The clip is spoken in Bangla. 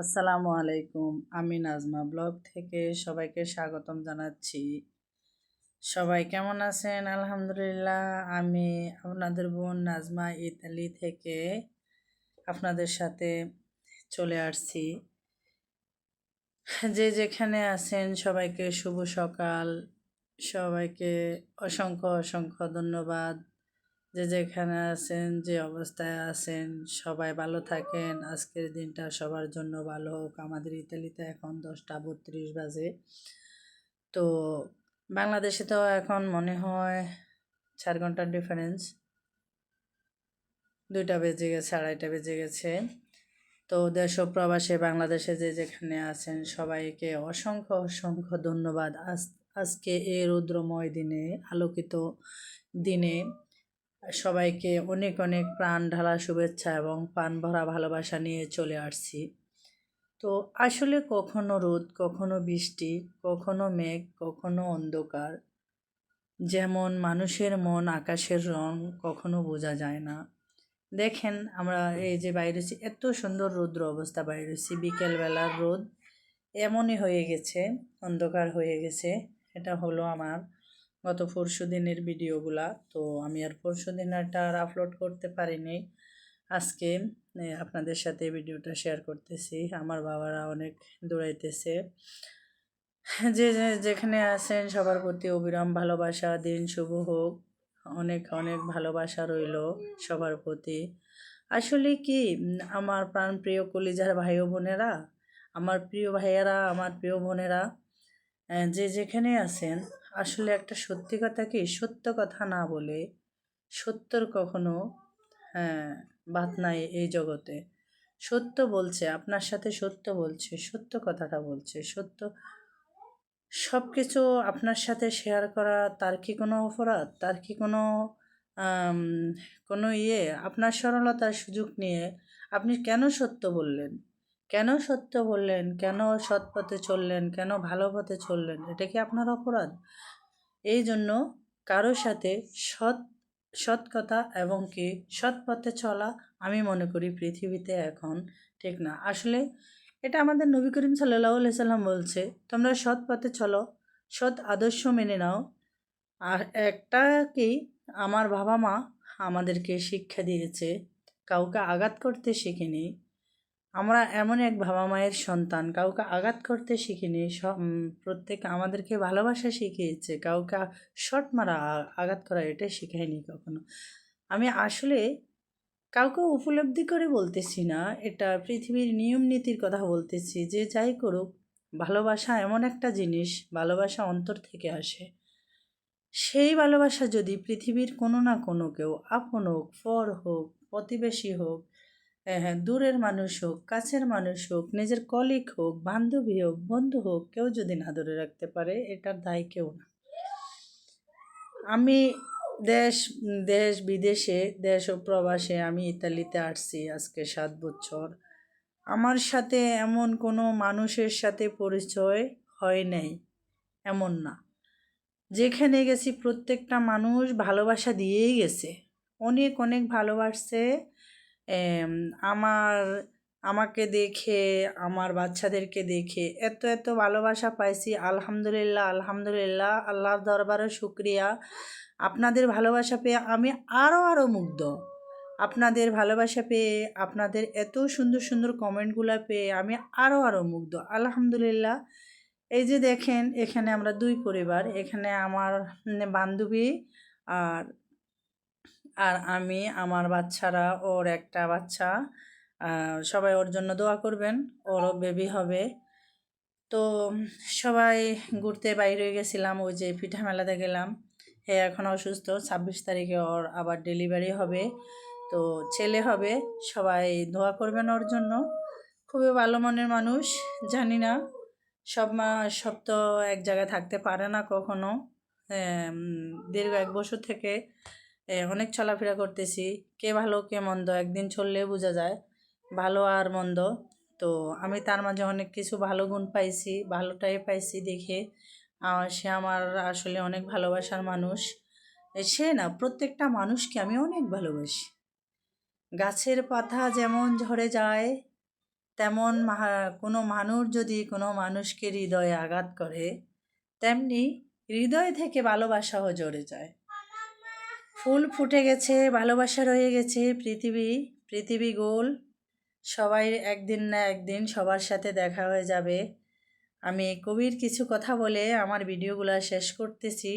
আসসালামু আলাইকুম। আমি নাজমা ব্লগ থেকে সবাইকে স্বাগতম জানাচ্ছি। সবাই কেমন আছেন? আলহামদুলিল্লাহ। আমি আপনাদের বোন নাজমা ইতালি থেকে আপনাদের সাথে চলে আসছি। যে যেখানে আছেন সবাইকে শুভ সকাল। সবাইকে অসংখ্য অসংখ্য ধন্যবাদ। যে যেখানে আছেন, যে অবস্থায় আছেন, সবাই ভালো থাকেন। আজকের দিনটা সবার জন্য ভালো হোক। আমাদের ইতালিতে এখন 10টা 32 বাজে। তো বাংলাদেশে তো এখন মনে হয় 4 ঘন্টার ডিফারেন্স। 2টা বেজে গেছে, 2:30 বেজে গেছে। তো দেশ ও প্রবাসে বাংলাদেশে যে যেখানে আছেন সবাইকে অসংখ্য অসংখ্য ধন্যবাদ। আজকে এই রৌদ্রময় দিনে, আলোকিত দিনে সবাইকে অনেক অনেক প্রাণ ঢালা শুভেচ্ছা এবং প্রাণ ভরা ভালোবাসা নিয়ে চলে আসছি। তো আসলে কখনো রোদ, কখনো বৃষ্টি, কখনো মেঘ, কখনো অন্ধকার। যেমন মানুষের মন আকাশের রং কখনো বোঝা যায় না। দেখেন, আমরা এই যে বাইরেছি, এত সুন্দর রৌদ্র অবস্থা বাইরেছি, বিকেলবেলার রোদ এমনই হয়ে গেছে, অন্ধকার হয়ে গেছে। এটা হলো আমার গত পরশু দিনের ভিডিওগুলা। তো আমি আর পরশু দিনটা আর আপলোড করতে পারিনি। আজকে আপনাদের সাথে ভিডিওটা শেয়ার করতেছি। আমার বাবারা অনেক দৌড়াইতেছে। যেখানে আছেন সবার প্রতি অবিরাম ভালোবাসা, দিন শুভ হোক। অনেক অনেক ভালোবাসা রইল সবার প্রতি। আসলে কি, আমার প্রাণপ্রিয় কলিজার ভাই ও বোনেরা, আমার প্রিয় ভাইয়েরা, আমার প্রিয় বোনেরা, যে যেখানে আছেন, আসলে একটা সত্যি কথা কি, সত্য কথা না বলে সত্যর কখনো বাত নাই এই জগতে। সত্য বলছে, আপনার সাথে সত্য বলছে, সত্য কথাটা বলছে, সত্য সব কিছু আপনার সাথে শেয়ার করা, তার কি কোনো অপরাধ? তার কি কোনো আম, কোনো আপনার সরলতার সুযোগ নিয়ে আপনি কেন সত্য বললেন? কেন সত্য বললেন? কেন সৎ পথে চললেন? কেন ভালো পথে চললেন? এটা কি আপনার অপরাধ? এই জন্য কারোর সাথে সৎ সৎ কথা এবং কি সৎ পথে চলা, আমি মনে করি পৃথিবীতে এখন ঠিক না। আসলে এটা আমাদের নবী করিম সাল্লাল্লাহু আলাইহি সাল্লাম বলছে, তোমরা সৎ পথে চলো, সৎ আদর্শ মেনে নাও। আর একটা কি, আমার বাবা মা আমাদেরকে শিক্ষা দিয়েছে, কাউকে আঘাত করতে শিখিনি। আমরা এমন এক বাবা মায়ের সন্তান, কাউকে আঘাত করতে শিখিনি। প্রত্যেক আমাদেরকে ভালোবাসা শিখিয়েছে, কাউকে শট মারা, আঘাত করা এটা শেখায়নি কখনো। আমি আসলে কাউকে উপলব্ধি করে বলতেছি না, এটা পৃথিবীর নিয়ম নীতির কথা বলতেছি। যে যাই করুক, ভালোবাসা এমন একটা জিনিস, ভালোবাসা অন্তর থেকে আসে। সেই ভালোবাসা যদি পৃথিবীর কোনো না কোনো কেউ, আপন হোক, পর হোক, প্রতিবেশী হোক, হ্যাঁ, দূরের মানুষ হোক, কাছের মানুষ হোক, নিজের কলিগ হোক, বান্ধবী হোক, বন্ধু হোক, কেউ যদি না ধরে রাখতে পারে, এটার দায় কেউ না। আমি দেশ দেশ বিদেশে, দেশ ও প্রবাসে, আমি ইতালিতে আসছি আজকে 7 বছর। আমার সাথে এমন কোনো মানুষের সাথে পরিচয় হয় নাই, এমন না। যেখানে গেছি প্রত্যেকটা মানুষ ভালোবাসা দিয়েই গেছে, অনেক অনেক ভালোবাসছে। এম, আমার আমাকে দেখে, আমার বাচ্চাদেরকে দেখে এত এত ভালোবাসা পাইছি। আলহামদুলিল্লাহ, আলহামদুলিল্লাহ, আল্লাহর দরবারে শুক্রিয়া। আপনাদের ভালোবাসা পেয়ে আমি আরও আরও মুগ্ধ। আপনাদের ভালোবাসা পেয়ে, আপনাদের এত সুন্দর সুন্দর কমেন্টগুলো পেয়ে আমি আরও আরও মুগ্ধ। আলহামদুলিল্লাহ। এই যে দেখেন, এখানে আমরা 2 পরিবার, এখানে আমার বান্ধবী আর আর আমি, আমার বাচ্চারা, ওর একটা বাচ্চা। সবাই ওর জন্য দোয়া করবেন, ওরও বেবি হবে। তো সবাই ঘুরতে বাইরে গেছিলাম, ওই যে পিঠা মেলাতে গেলাম। হ্যাঁ, এখন অসুস্থ, 26 তারিখে ওর আবার ডেলিভারি হবে, তো ছেলে হবে। সবাই দোয়া করবেন ওর জন্য। খুবই ভালো মনের মানুষ। জানি না, সব তো এক জায়গায় থাকতে পারে না কখনো। দীর্ঘ 1 বছর থেকে অনেক চলাফেরা করতেছি। কে ভালো কে মন্দ একদিন চললে বোঝা যায়, ভালো আর মন্দ। তো আমি তার মাঝে অনেক কিছু ভালো গুণ পাইছি, ভালোটাই পাইছি দেখে। সে আমার আসলে অনেক ভালোবাসার মানুষ। সে না, প্রত্যেকটা মানুষকে আমি অনেক ভালোবাসি। গাছের পাতা যেমন ঝরে যায়, তেমন কোনো মানুষ যদি কোনো মানুষকে হৃদয়ে আঘাত করে, তেমনি হৃদয় থেকে ভালোবাসাও জড়ে যায়। ফুল ফুটে গেছে, ভালোবাসা রয়ে গেছে, পৃথিবী গোল, সবাই একদিন না একদিন সবার সাথে দেখা হয়ে যাবে। আমি কবির কিছু কথা বলে আমার ভিডিওগুলো শেষ করতেছি।